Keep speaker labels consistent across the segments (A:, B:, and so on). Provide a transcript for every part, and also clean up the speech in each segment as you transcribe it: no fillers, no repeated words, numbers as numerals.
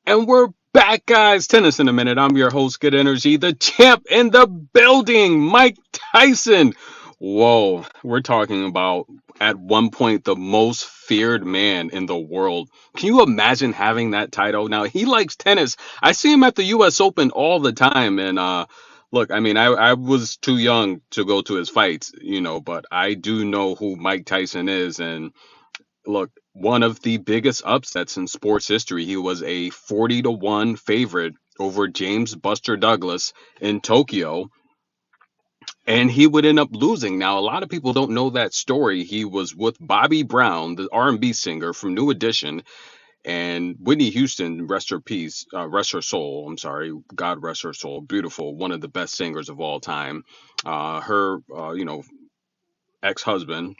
A: And we're back, guys. Tennis in a minute. I'm your host, Good Energy, the champ in the building, Mike Tyson. Whoa, we're talking about at one point the most feared man in the world. Can you imagine having that title? Now, he likes tennis. I see him at the US Open all the time. And look, I mean, I was too young to go to his fights, but I do know who Mike Tyson is. And look, one of the biggest upsets in sports history. He was a 40-1 favorite over James Buster Douglas in Tokyo, and he would end up losing. Now, a lot of people don't know that story. He was with Bobby Brown, the R&B singer from New Edition, and Whitney Houston, rest her peace, rest her soul. I'm sorry, God rest her soul. Beautiful, one of the best singers of all time. Her, ex-husband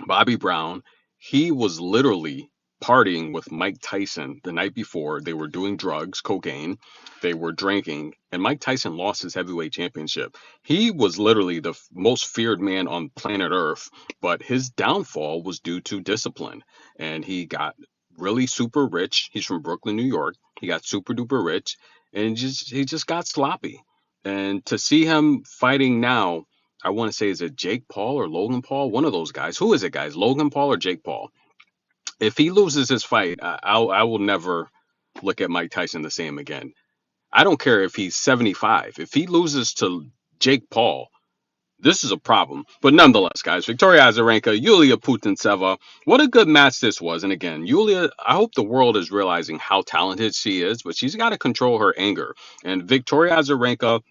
A: Bobby Brown, he was literally partying with Mike Tyson the night before. They were doing drugs, cocaine, they were drinking, and Mike Tyson lost his heavyweight championship. He was literally the most feared man on planet Earth, but his downfall was due to discipline. And he got really super rich. He's from Brooklyn, New York. He got super duper rich and he just got sloppy. And to see him fighting now, I want to say, is it Jake Paul or Logan Paul? One of those guys. Who is it, guys? Logan Paul or Jake Paul? If he loses his fight, I will never look at Mike Tyson the same again. I don't care if he's 75. If he loses to Jake Paul, this is a problem. But nonetheless, guys, Viktoria Azarenka, Yulia Putinseva, what a good match this was. And again, Yulia, I hope the world is realizing how talented she is, but she's got to control her anger. And Viktoria Azarenka,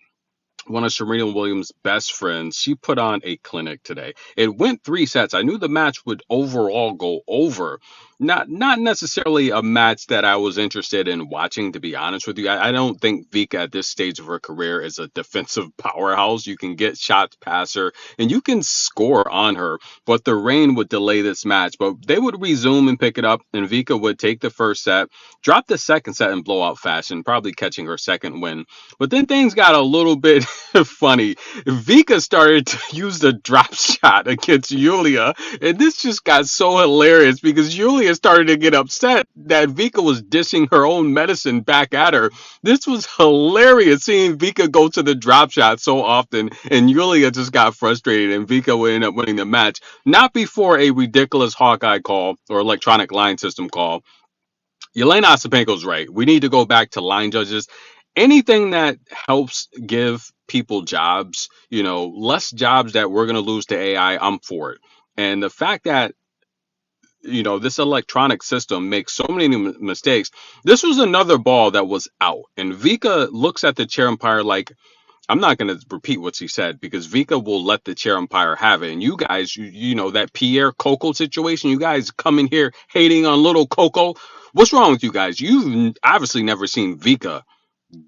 A: one of Serena Williams' best friends, she put on a clinic today. It went 3 sets. I knew the match would overall go over. Not necessarily a match that I was interested in watching, to be honest with you. I don't think Vika at this stage of her career is a defensive powerhouse. You can get shots past her and you can score on her, but the rain would delay this match. But they would resume and pick it up, and Vika would take the first set, drop the second set in blowout fashion, probably catching her second win. But then things got a little bit funny. Vika started to use the drop shot against Yulia, and this just got so hilarious because Yulia started to get upset that Vika was dishing her own medicine back at her. This was hilarious seeing Vika go to the drop shot so often, and Yulia just got frustrated, and Vika would end up winning the match. Not before a ridiculous Hawkeye call or electronic line system call. Yelena Ostapenko's right. We need to go back to line judges. Anything that helps give people jobs, less jobs that we're going to lose to AI, I'm for it. And the fact that, this electronic system makes so many mistakes. This was another ball that was out. And Vika looks at the chair umpire like, I'm not going to repeat what she said because Vika will let the chair umpire have it. And you guys, you know, that Pierre Coco situation, you guys come in here hating on little Coco. What's wrong with you guys? You've obviously never seen Vika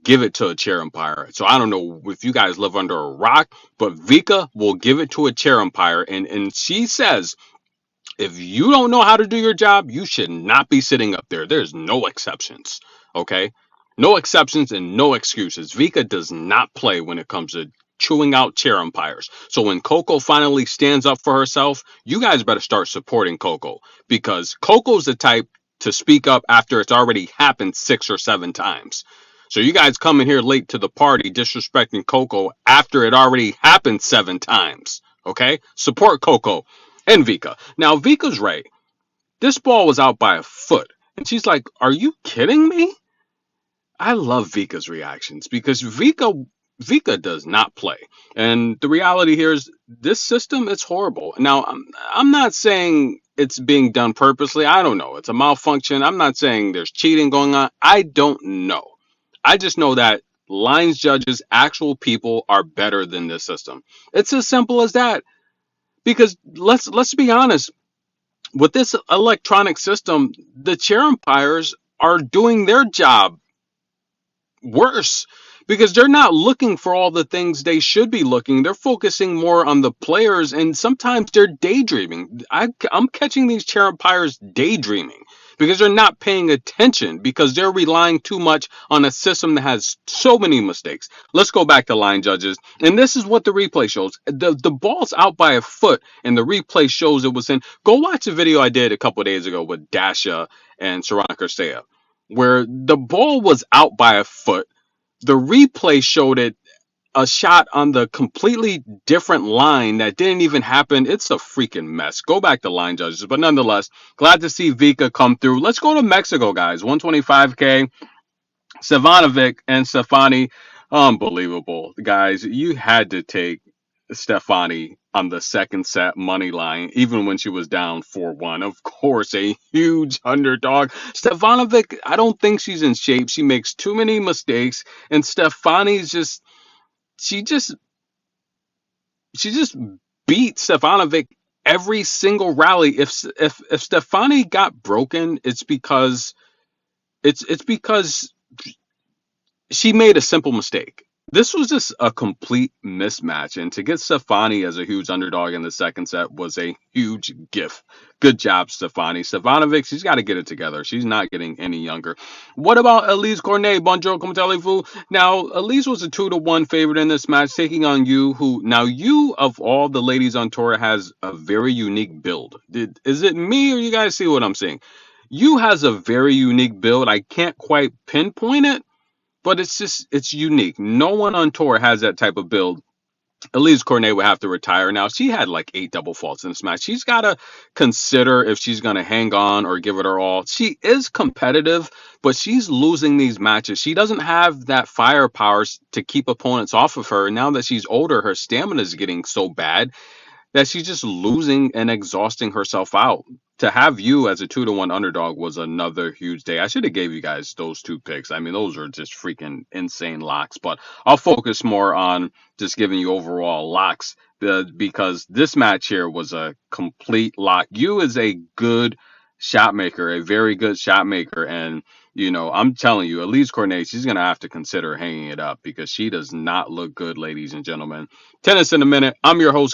A: give it to a chair umpire. So I don't know if you guys live under a rock, but Vika will give it to a chair umpire. And she says, if you don't know how to do your job, you should not be sitting up there. There's no exceptions. Okay? No exceptions and no excuses. Vika does not play when it comes to chewing out chair umpires. So when Coco finally stands up for herself, you guys better start supporting Coco because Coco's the type to speak up after it's already happened 6 or 7 times. So you guys coming here late to the party disrespecting Coco after it already happened 7 times. Okay? Support Coco and Vika. Now Vika's right. This ball was out by a foot. And she's like, are you kidding me? I love Vika's reactions because Vika does not play. And the reality here is this system is horrible. Now, I'm not saying it's being done purposely. I don't know. It's a malfunction. I'm not saying there's cheating going on. I don't know. I just know that lines judges, actual people, are better than this system. It's as simple as that. Because let's be honest, with this electronic system, the chair umpires are doing their job worse because they're not looking for all the things they should be looking. They're focusing more on the players, and sometimes they're daydreaming. I'm catching these chair umpires daydreaming because they're not paying attention because they're relying too much on a system that has so many mistakes. Let's go back to line judges, and this is what the replay shows. The ball's out by a foot, and the replay shows it was in. Go watch a video I did a couple of days ago with Dasha and Sarana Karsea. where the ball was out by a foot. The replay showed it a shot on the completely different line that didn't even happen. It's a freaking mess. Go back to line judges. But nonetheless, glad to see Vika come through. Let's go to Mexico, guys. 125K. Savanovic and Stefani, unbelievable. Guys, you had to take Stefani on the second set money line, even when she was down 4-1. Of course, a huge underdog. Stefanovic, I don't think she's in shape. She makes too many mistakes, and Stefani's just she just she just beat Stefanovic every single rally. If Stefani got broken, it's because she made a simple mistake. This was just a complete mismatch, and to get Stefani as a huge underdog in the second set was a huge gift. Good job, Stefani. Stefanovic, she's got to get it together. She's not getting any younger. What about Elise Cornet? Bonjour, comme allez-vous? Now, Elise was a 2-1 favorite in this match, taking on you, who now you of all the ladies on tour has a very unique build. Is it me or you guys see what I'm saying? You has a very unique build. I can't quite pinpoint it, but it's unique. No one on tour has that type of build. Elise Cornet would have to retire now. She had like 8 double faults in this match. She's got to consider if she's going to hang on or give it her all. She is competitive, but she's losing these matches. She doesn't have that firepower to keep opponents off of her. Now that she's older, her stamina is getting so bad that she's just losing and exhausting herself out. To have you as a 2-1 underdog was another huge day. I should have gave you guys those two picks. I mean, those are just freaking insane locks. But I'll focus more on just giving you overall locks because this match here was a complete lock. You is a good shot maker, a very good shot maker, and I'm telling you, Elise Cornet, she's gonna have to consider hanging it up because she does not look good, ladies and gentlemen. Tennis in a minute. I'm your host.